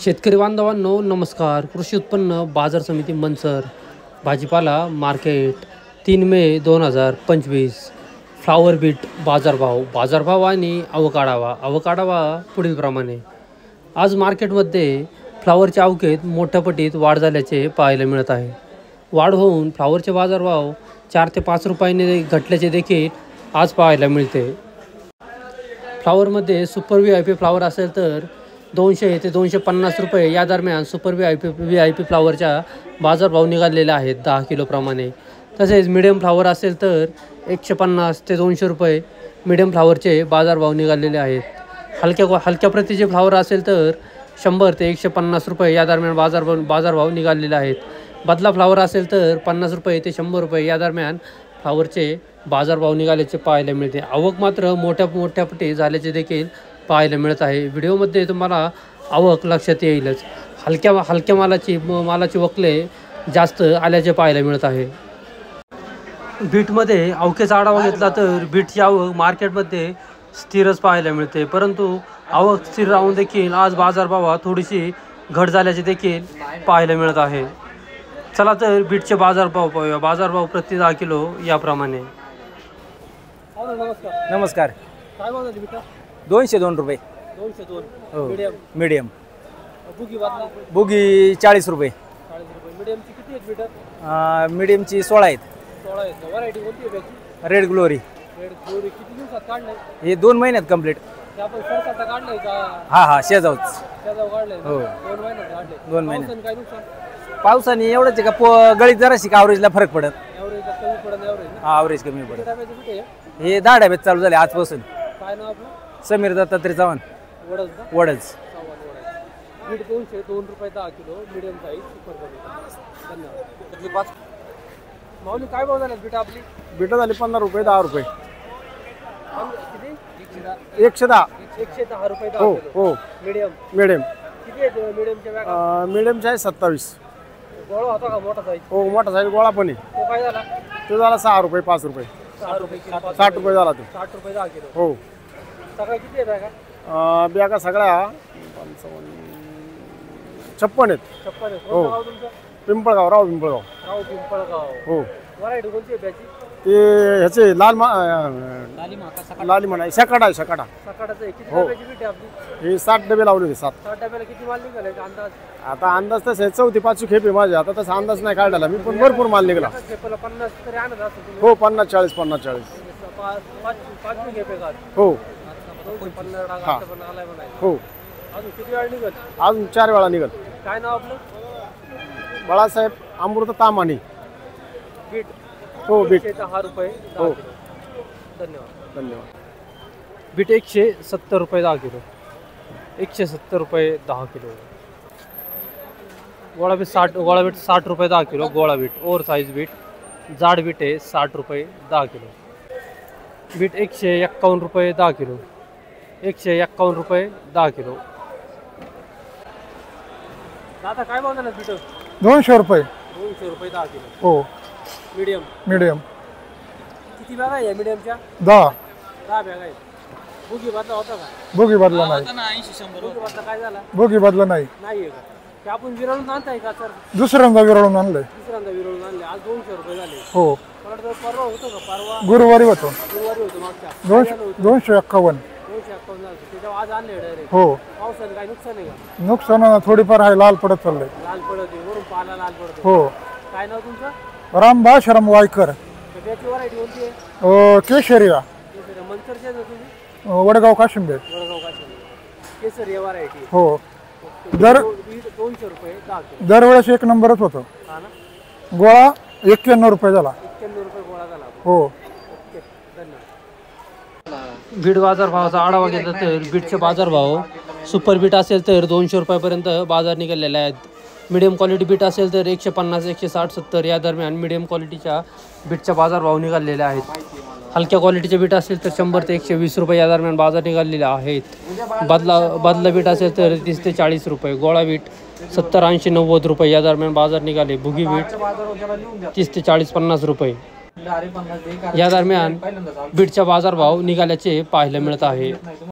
शेतकरी बांधवांनो नमस्कार. कृषी उत्पन्न बाजार समिती मंचर भाजीपाला मार्केट 3 मे 2025. फ्लावर बीट बाजारभाव आणि अवकाढावा पुढीलप्रमाणे. आज मार्केटमध्ये फ्लावरच्या अवकेत मोठ्या पटीत वाढ झाल्याचे पाहायला मिळत आहे. वाढ होऊन फ्लावरचे बाजारभाव 4 ते 5 रुपयांनी घटल्याचे देखील आज पाहायला मिळते. फ्लावरमध्ये सुपर VIP फ्लावर असेल तर 200 ते 250 रुपये या दरम्यान सुपर VIP फ्लावरच्या बाजारभाव निघालेले आहेत 10 किलोप्रमाणे. तसेच मिडियम फ्लावर असेल तर 150 ते 200 रुपये मिडियम फ्लावरचे बाजारभाव निघालेले आहेत. हलक्या प्रतीचे फ्लावर असेल तर 100 ते 150 रुपये या दरम्यान बाजारभाव निघालेले आहेत. बदला फ्लावर असेल तर 50 रुपये ते 100 रुपये या दरम्यान फ्लावरचे बाजारभाव निघाल्याचे पाहायला मिळते. आवक मात्र मोठ्या पटी झाल्याचे देखील पाहायला मिळत आहे. व्हिडिओमध्ये तुम्हाला आवक लक्षात येईलच. हलक्या मालाची वकले जास्त आल्याचे पाहायला मिळत आहे. बीटमध्ये अवकेचा आढावा घेतला तर बीटची आवक मार्केटमध्ये स्थिरच पाहायला मिळते, परंतु आवक स्थिर राहून देखील आज बाजारभावात थोडीशी घट झाल्याचे देखील पाहायला मिळत आहे. चला तर बीटचे बाजारभाव पाहूया. बाजारभाव प्रति 10 किलो याप्रमाणे. नमस्कार. काय भाव झाले बीटा? 202 रुपये. 202. हो. मीडियम. बुगी 40 रुपये. 40 रुपये. मीडियमची किती आहेत बीटा? मीडियमची 16 आहेत. 16 आहेत. व्हरायटी कोणती आहे त्याची? Red glory. रेड ग्लोरी किती दिवसात काढलंय? हे 2 महिन्यात कंप्लीट. ते आपण सरकारचा काढलंय का? हा शेजावच. त्याजाव काढलंय. हो. 2 महिन्यात काढले. 2 महिन्यात. पावसाने काय नुकसान? पावसाने एवढंच आहे का गळीत जराशी का ॲव्हरेजला फरक पडत. एव्हरेज कमी पडत एव्हरेज ना? ॲव्हरेज कमी किती पडत. डब्याचे बीट आहे? हे 10 डब्यात चालू झाले आजपासून. काय नाव आपलं? समीर दत्तात्रय चव्हाण वडच ना? वडच. बीट 202 रुपये 10 किलो मीडियम साईज सुपर कमी. धन्यवाद. माऊली काय भाव झाले बीट आपली? बीट झाली 15 रुपये 10 रुपये. किती? 110. 110 रुपये 10 हो किलो. हो. Medium medium. किती आहे मीडियमच्या बॅगा? मिडियमचे आहे 27. गोळा होता का मोठा साईज? हो मोठा साईज गोळा पण आहे. तो काय झाला? तो झाला 6 रुपये 5 रुपये. 6 रुपये किलो. 60 रुपये झाला तो. 60 रुपये 10 किलो. हो. सगळ्या किती आहे बॅगा? बॅगा सगळ्या 56 आहेत. 56 आहे. हो. कोणतं गाव तुमचं? पिंपळगाव पिंपळगाव. राव पिंपळगाव. हो. व्हरायटी कोणती आहे त्याची? ते ह्याचे लाली म्हणा शकाडा. सकाळचं आहे. किती हो. डब्याची बीट आहे आपली? हे 60 डबे लावले होते 7. 60 डब्याला किती माल निघाले अंदाज? आता अंदाज तसं 4थी 5वी खेप आहे माझी. आता तसा अंदाज नाही काढला मी, पण भरपूर माल निघाला. एकाच खेपेला 50 तरी आणत असेल तुम्ही? हो 50-40 50-40. 5 खेपे का? हो 250 टाका पण आलाय म्हणायचं. हो. अजून किती वेळ निघत? अजून 4 वेळा निघाल. काय नाव आपलं? बाळासाहेब अमृत तामाणी. बीट. हो बीट. 110 रुपये 10 हो. किलो. धन्यवाद. धन्यवाद. बीट 170 रुपये 10 किलो. 170 रुपये 10 किलो. गोळा बीट 60 रुपये 10 किलो. गोळा बीट ओव्हर साईज बीट जाड बीट आहे 60 रुपये 10 किलो. बीट 151 रुपये 10 किलो. 151 रुपये 10 किलो. दादा काय भाव झाला बीट? 200 रुपये. 200 रुपये 10 किलो. हो. मीडियम. मीडियम. किती बॅग आहे मीडियमच्या? 10. 10 बॅग आहेत. बुगी बदला होता का? बोगी बदला नाही. बुगी बदला काय झाला? बोगी बदला नाही. नाही आहे का? ते आपण विरळून आणताय का सर? दुसऱ्यांदा विरळून आणलंय. दुसऱ्यांदा विरळून आणले. आज 200 रुपये झाले. हो. मला वाटतं परवा होतं का? परवा गुरुवारी होतो. गुरुवारी होतं मागच्या. 251. 251 झालं. त्याच्यावर आज आणले डायरेक्ट. हो. पावसाने काही नुकसान आहे का? नुकसान थोडीफार आहे, लाल पडत चाललंय. लाल पडते वरून पाला लाल पडतो. हो. काय नाव तुमचं? रामभाशरम वायकर. तर त्याची व्हरायटी कोणती आहे? केशरिया. मंचरचे ना तुम्ही? वडगाव काशिंबे. वडगाव काश्मीर. केसरिया व्हरायटी. हो. 200 रुपये 10 किलो. दरवेळेस 1 नंबरच होतो. हा ना? गोळा 91 रुपये झाला. 91 रुपये गोळा झाला. हो. ओके धन्यवाद. बीट बाजारभावाचा आढावा घेतला तर बीटचे बाजारभाव सुपर बीट असेल तर 200 रुपयापर्यंत बाजार निघालेले आहेत. मिडियम क्वालिटी बीट असेल तर 150, 160, 70 या दरम्यान मिडियम क्वालिटीच्या बीटचा बाजारभाव निघालेले आहेत. हलक्या क्वालिटीचे बीट असेल तर 100 ते 120 रुपये या दरम्यान बाजार निघालेले आहेत. बदला बीट असेल तर 30 ते 40 रुपये. गोळा बीट 70, 80, 90 रुपये या दरम्यान बाजार निघाले. भुगी बीट 30 ते 40, 50 रुपये या दरम्यान बीटचा बाजारभाव निघाल्याचे पाहायला मिळत आहे.